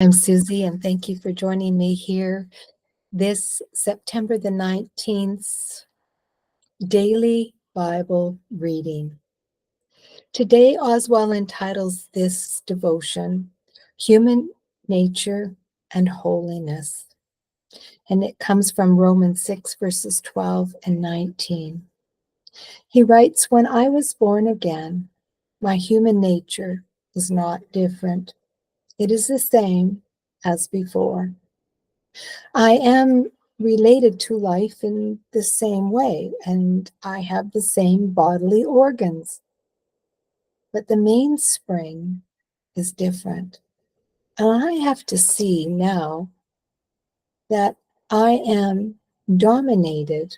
I'm Susie, and thank you for joining me here this September the 19th daily Bible reading. Today, Oswald entitles this devotion, Human Nature and Holiness, and it comes from Romans 6, verses 12 and 19. He writes, "When I was born again, my human nature is not different. It is the same as before. I am related to life in the same way, and I have the same bodily organs. But the mainspring is different. And I have to see now that I am dominated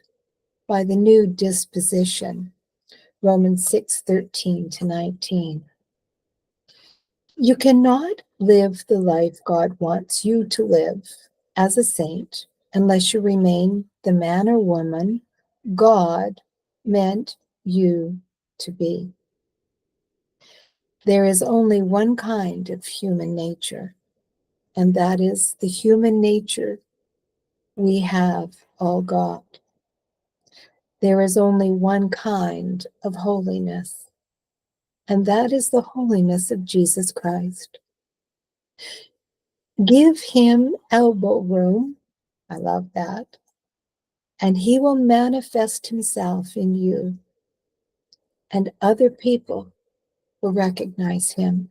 by the new disposition." Romans 6:13 to 19. You cannot live the life God wants you to live as a saint unless you remain the man or woman God meant you to be. There is only one kind of human nature, and that is the human nature we have all got. There is only one kind of holiness, and that is the holiness of Jesus Christ. Give him elbow room, I love that, and he will manifest himself in you, and other people will recognize him.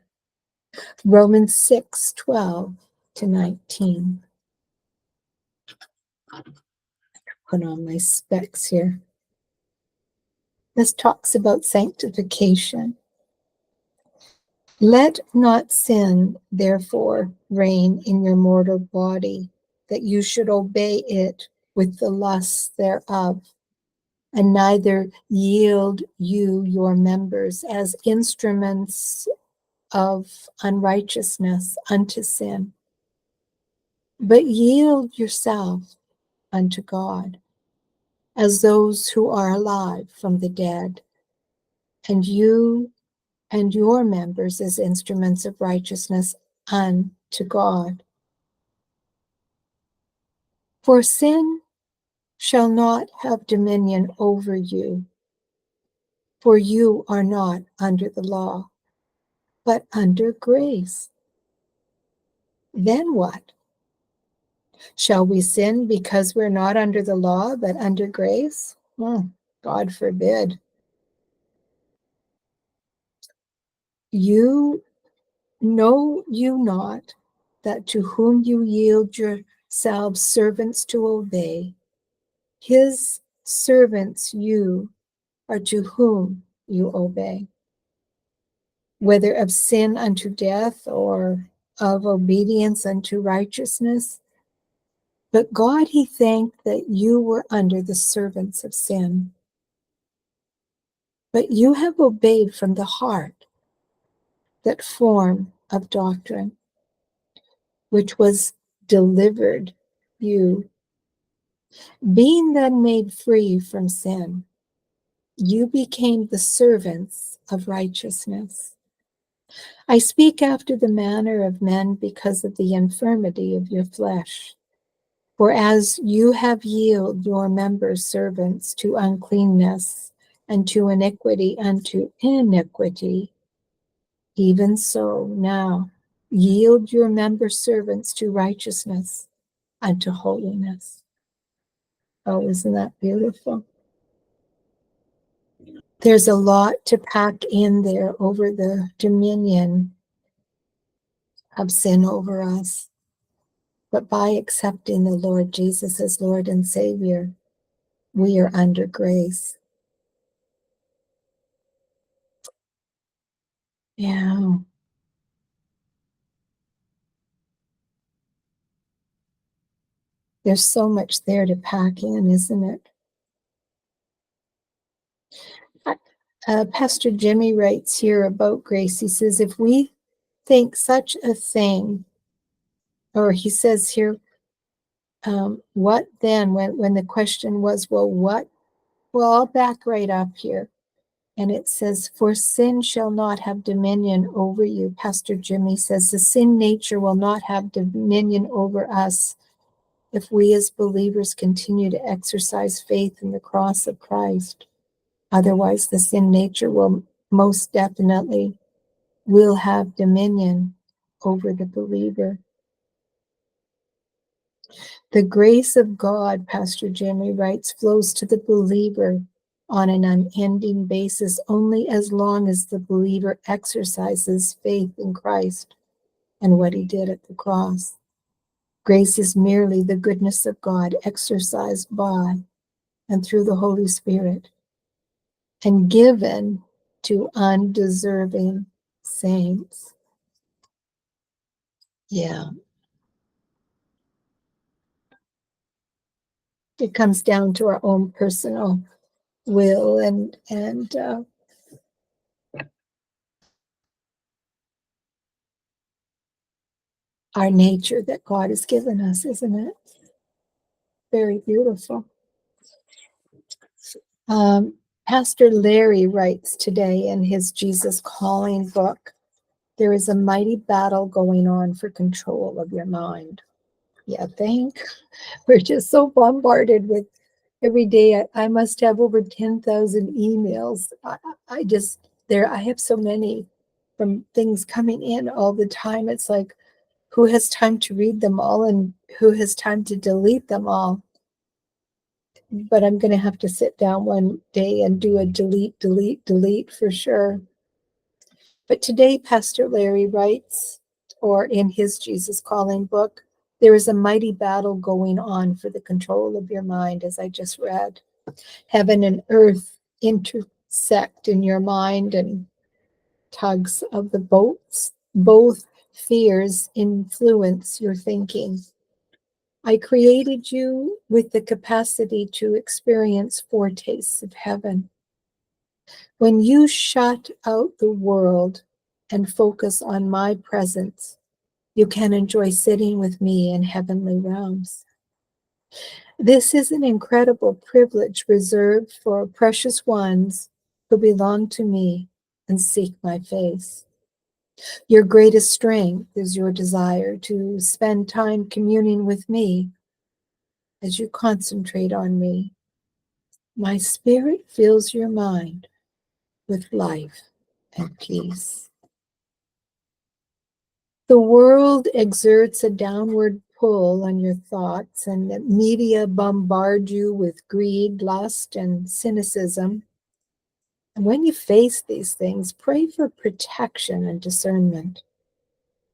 Romans 6:12 to 19. Put on my specs here. This talks about sanctification. Let not sin, therefore, reign in your mortal body, that you should obey it with the lusts thereof, and neither yield you your members as instruments of unrighteousness unto sin, but yield yourself unto God as those who are alive from the dead, and you and your members as instruments of righteousness unto God. For sin shall not have dominion over you, for you are not under the law, but under grace. Then what? Shall we sin because we're not under the law, but under grace? God forbid. You know you not that to whom you yield yourselves servants to obey, his servants you are to whom you obey, whether of sin unto death or of obedience unto righteousness. But God he thanked that you were under the servants of sin. But you have obeyed from the heart that form of doctrine, which was delivered you. Being then made free from sin, you became the servants of righteousness. I speak after the manner of men because of the infirmity of your flesh. For as you have yielded your members servants to uncleanness, and to iniquity unto iniquity, even so now yield your members servants to righteousness unto holiness. Oh, isn't that beautiful? There's a lot to pack in there over the dominion of sin over us. But by accepting the Lord Jesus as Lord and Savior, we are under grace. Yeah. There's so much there to pack in, isn't it? Pastor Jimmy writes here about grace. He says, if we think such a thing, or he says here, what then, when the question was, well, what? Well, I'll back right up here. And it says, for sin shall not have dominion over you. Pastor Jimmy says the sin nature will not have dominion over us if we as believers continue to exercise faith in the cross of Christ. Otherwise, the sin nature will most definitely will have dominion over the believer. The grace of God, Pastor Jimmy writes, flows to the believer on an unending basis only as long as the believer exercises faith in Christ and what he did at the cross. Grace is merely the goodness of God exercised by and through the Holy Spirit and given to undeserving saints. Yeah. It comes down to our own personal will and our nature that God has given us, isn't it? Very beautiful. Pastor Larry writes today in his Jesus Calling book, there is a mighty battle going on for control of your mind. Yeah, we're just so bombarded with every day. I must have over 10,000 emails. I have so many from things coming in all the time. It's like, who has time to read them all and who has time to delete them all? But I'm going to have to sit down one day and do a delete for sure. But today, Pastor Larry writes, or in his Jesus Calling book, there is a mighty battle going on for the control of your mind, as I just read. Heaven and earth intersect in your mind and tugs of the boats. Both fears influence your thinking. I created you with the capacity to experience foretastes of heaven. When you shut out the world and focus on my presence, you can enjoy sitting with me in heavenly realms. This is an incredible privilege reserved for precious ones who belong to me and seek my face. Your greatest strength is your desire to spend time communing with me as you concentrate on me. My spirit fills your mind with life and peace. The world exerts a downward pull on your thoughts, and the media bombard you with greed, lust, and cynicism. And when you face these things, pray for protection and discernment.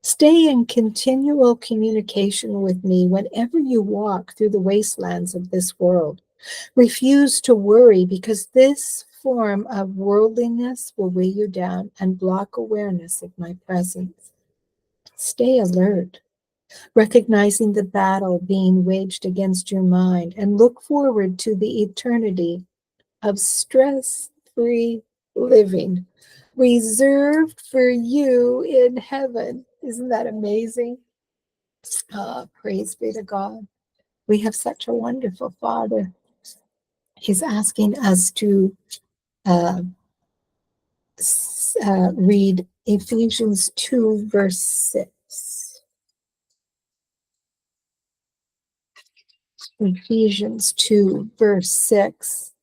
Stay in continual communication with me whenever you walk through the wastelands of this world. Refuse to worry, because this form of worldliness will weigh you down and block awareness of my presence. Stay alert, recognizing the battle being waged against your mind, and look forward to the eternity of stress-free living reserved for you in heaven. Isn't that amazing? Praise be to God. We have such a wonderful Father. He's asking us to uh, read Ephesians 2, verse 6. Ephesians 2, verse 6.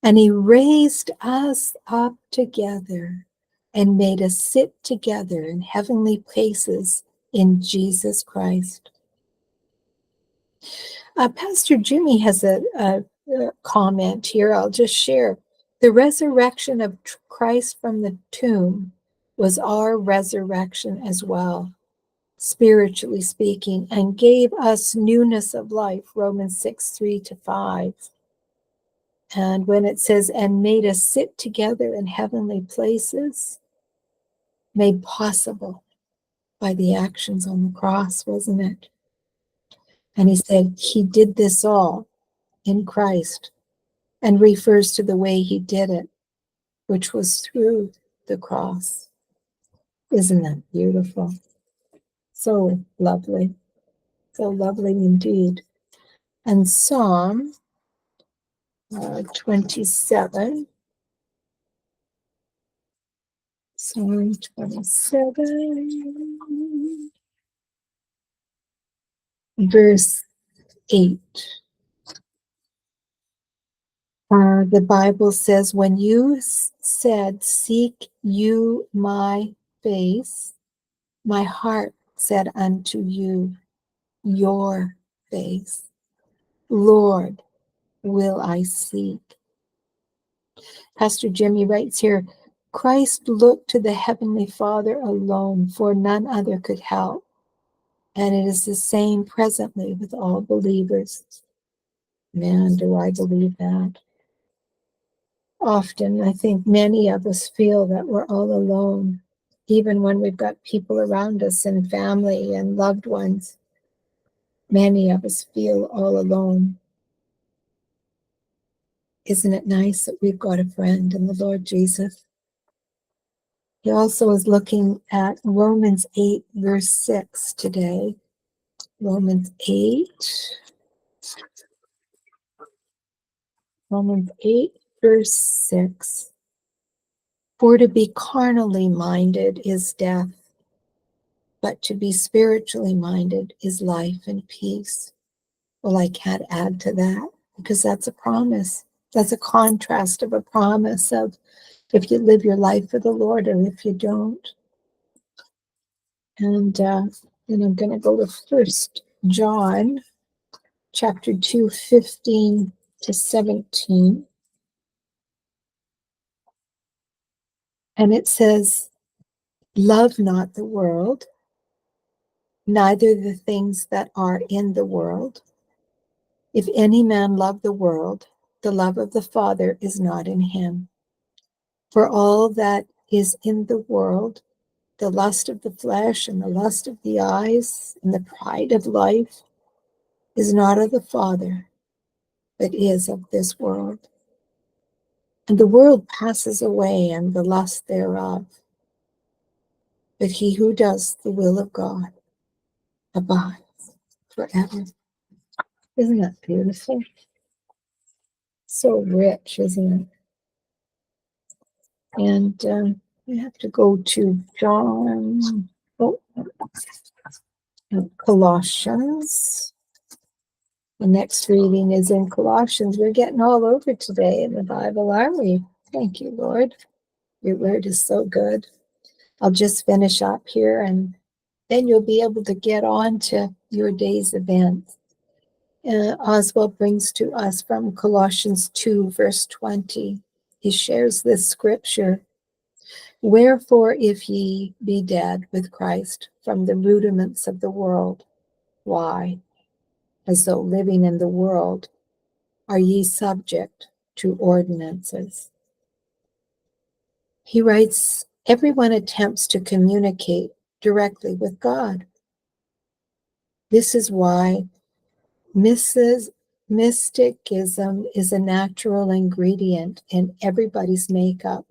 And he raised us up together and made us sit together in heavenly places in Jesus Christ. Pastor Jimmy has a comment here. I'll just share. The resurrection of Christ from the tomb was our resurrection as well, spiritually speaking, and gave us newness of life, Romans 6, 3-5. And when it says, and made us sit together in heavenly places, made possible by the actions on the cross, wasn't it? And he said he did this all in Christ, and refers to the way he did it, which was through the cross. Isn't that beautiful? So lovely. So lovely indeed. And Psalm 27, Psalm 27, verse 8. The Bible says, when you said, seek you my face, my heart said unto you, your face. Lord, will I seek. Pastor Jimmy writes here, Christ looked to the Heavenly Father alone, for none other could help. And it is the same presently with all believers. Man, do I believe that. Often, I think many of us feel that we're all alone, even when we've got people around us and family and loved ones. Many of us feel all alone. Isn't it nice that we've got a friend in the Lord Jesus? He also is looking at Romans 8, verse 6 today. Romans 8, verse 6. For to be carnally minded is death, but to be spiritually minded is life and peace. Well, I can't add to that because that's a promise. That's a contrast of a promise of if you live your life for the Lord or if you don't. And then I'm going to go to 1 John chapter 2, 15 to 17. And it says, love not the world, neither the things that are in the world. If any man love the world, the love of the Father is not in him. For all that is in the world, the lust of the flesh and the lust of the eyes and the pride of life, is not of the Father, but is of this world. And the world passes away and the lust thereof. But he who does the will of God abides forever. Isn't that beautiful? So rich, isn't it? And we have to go to Colossians. The next reading is in Colossians. We're getting all over today in the Bible, aren't we? Thank you, Lord. Your word is so good. I'll just finish up here and then you'll be able to get on to your day's events. Oswald brings to us from Colossians 2, verse 20. He shares this scripture. Wherefore, if ye be dead with Christ from the rudiments of the world, why, as though living in the world, are ye subject to ordinances? He writes, everyone attempts to communicate directly with God. This is why mysticism is a natural ingredient in everybody's makeup,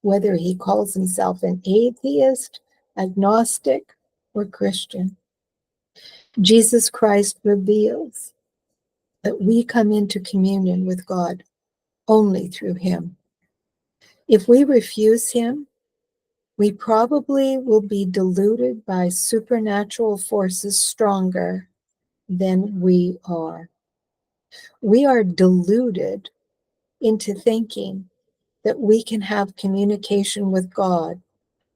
whether he calls himself an atheist, agnostic, or Christian. Jesus Christ reveals that we come into communion with God only through him. If we refuse him, we probably will be deluded by supernatural forces stronger than we are. We are deluded into thinking that we can have communication with God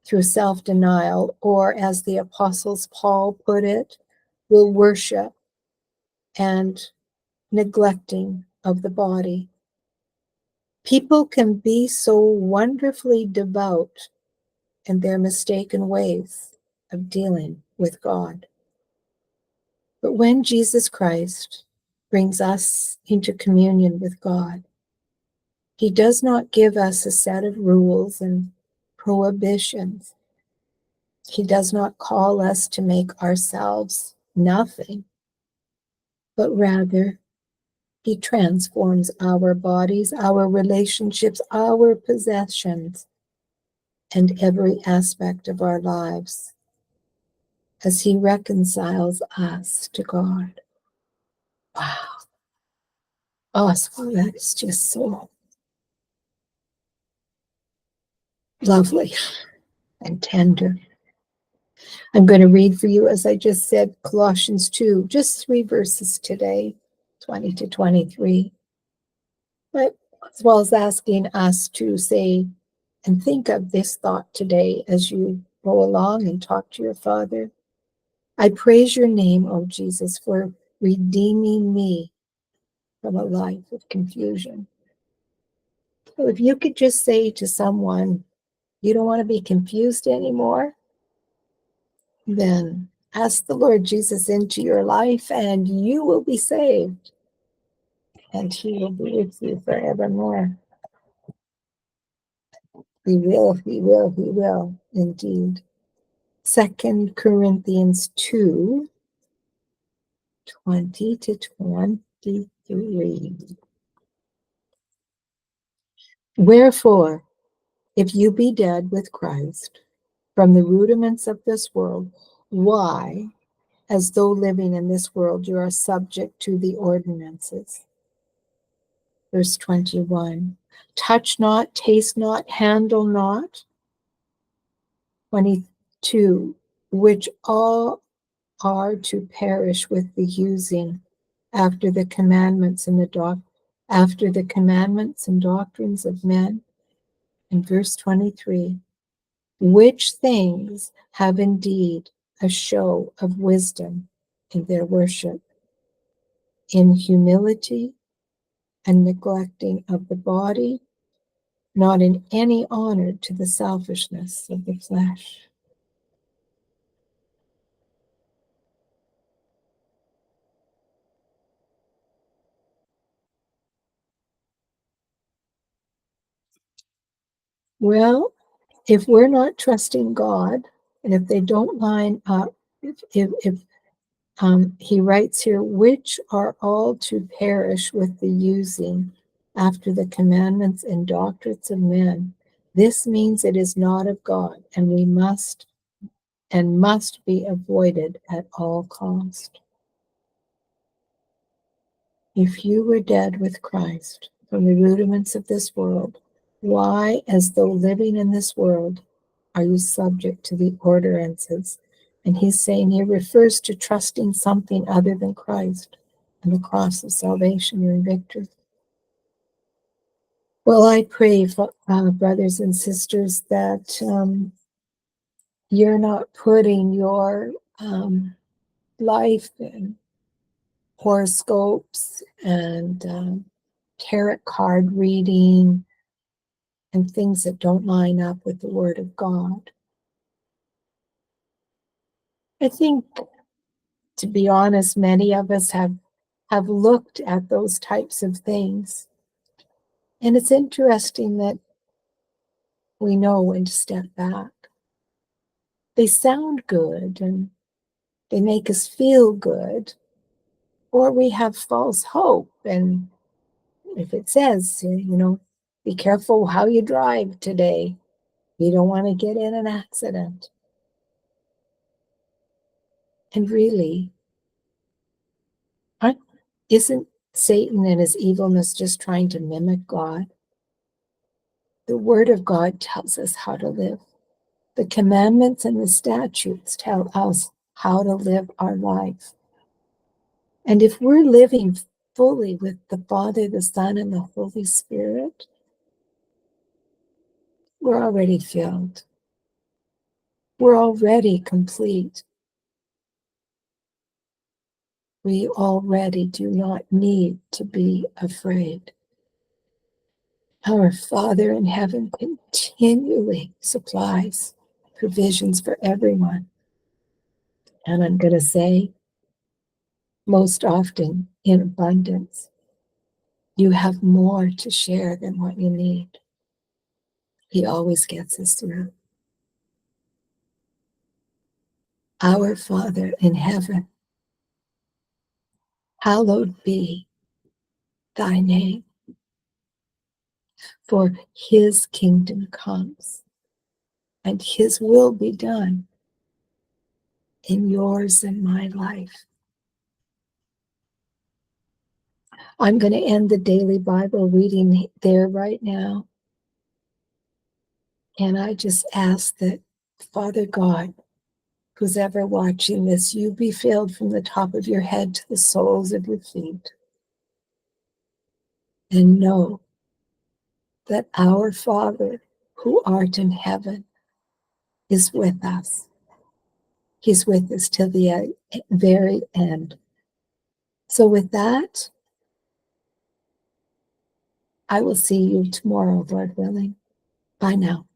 through self-denial, or as the Apostles Paul put it, will worship and neglecting of the body. People can be so wonderfully devout in their mistaken ways of dealing with God. But when Jesus Christ brings us into communion with God, he does not give us a set of rules and prohibitions. He does not call us to make ourselves nothing, but rather he transforms our bodies, our relationships, our possessions, and every aspect of our lives as he reconciles us to God. Wow. Awesome. That is just so lovely. and tender. I'm going to read for you, as I just said, Colossians 2, just 3 verses today, 20 to 23. But as well as asking us to say and think of this thought today as you go along and talk to your Father. I praise your name, O Jesus, for redeeming me from a life of confusion. So if you could just say to someone, you don't want to be confused anymore, then ask the Lord Jesus into your life and you will be saved. And he will be with you forevermore. He will, he will, he will, indeed. 2 Corinthians 2, 20 to 23. Wherefore, if you be dead with Christ from the rudiments of this world, why, as though living in this world, you are subject to the ordinances? Verse 21, touch not, taste not, handle not. 22, which all are to perish with the using after the commandments and doctrines of men. And verse 23, which things have indeed a show of wisdom in their worship, in humility and neglecting of the body, not in any honor to the selfishness of the flesh. Well, if we're not trusting God, and if they don't line up, if he writes here, which are all to perish with the using after the commandments and doctrines of men. This means it is not of God, and we must be avoided at all cost. If you were dead with Christ from the rudiments of this world, why, as though living in this world, are you subject to the ordinances? And he's saying he refers to trusting something other than Christ and the cross of salvation and victory. Well, I pray, brothers and sisters, that you're not putting your life in horoscopes and tarot card reading and things that don't line up with the Word of God. I think, to be honest, many of us have looked at those types of things. And it's interesting that we know when to step back. They sound good and they make us feel good, or we have false hope. And if it says, be careful how you drive today, you don't want to get in an accident. And really, isn't Satan and his evilness just trying to mimic God? The Word of God tells us how to live. The commandments and the statutes tell us how to live our life. And if we're living fully with the Father, the Son, and the Holy Spirit, we're already filled. We're already complete. We already do not need to be afraid. Our Father in heaven continually supplies provisions for everyone. And I'm going to say, most often in abundance. You have more to share than what you need. He always gets us through. Our Father in heaven, hallowed be thy name, for his kingdom comes and his will be done in yours and my life. I'm going to end the daily Bible reading there right now. And I just ask that Father God, who's ever watching this, you be filled from the top of your head to the soles of your feet. And know that our Father, who art in heaven, is with us. He's with us till the very end. So with that, I will see you tomorrow, Lord willing. Bye now.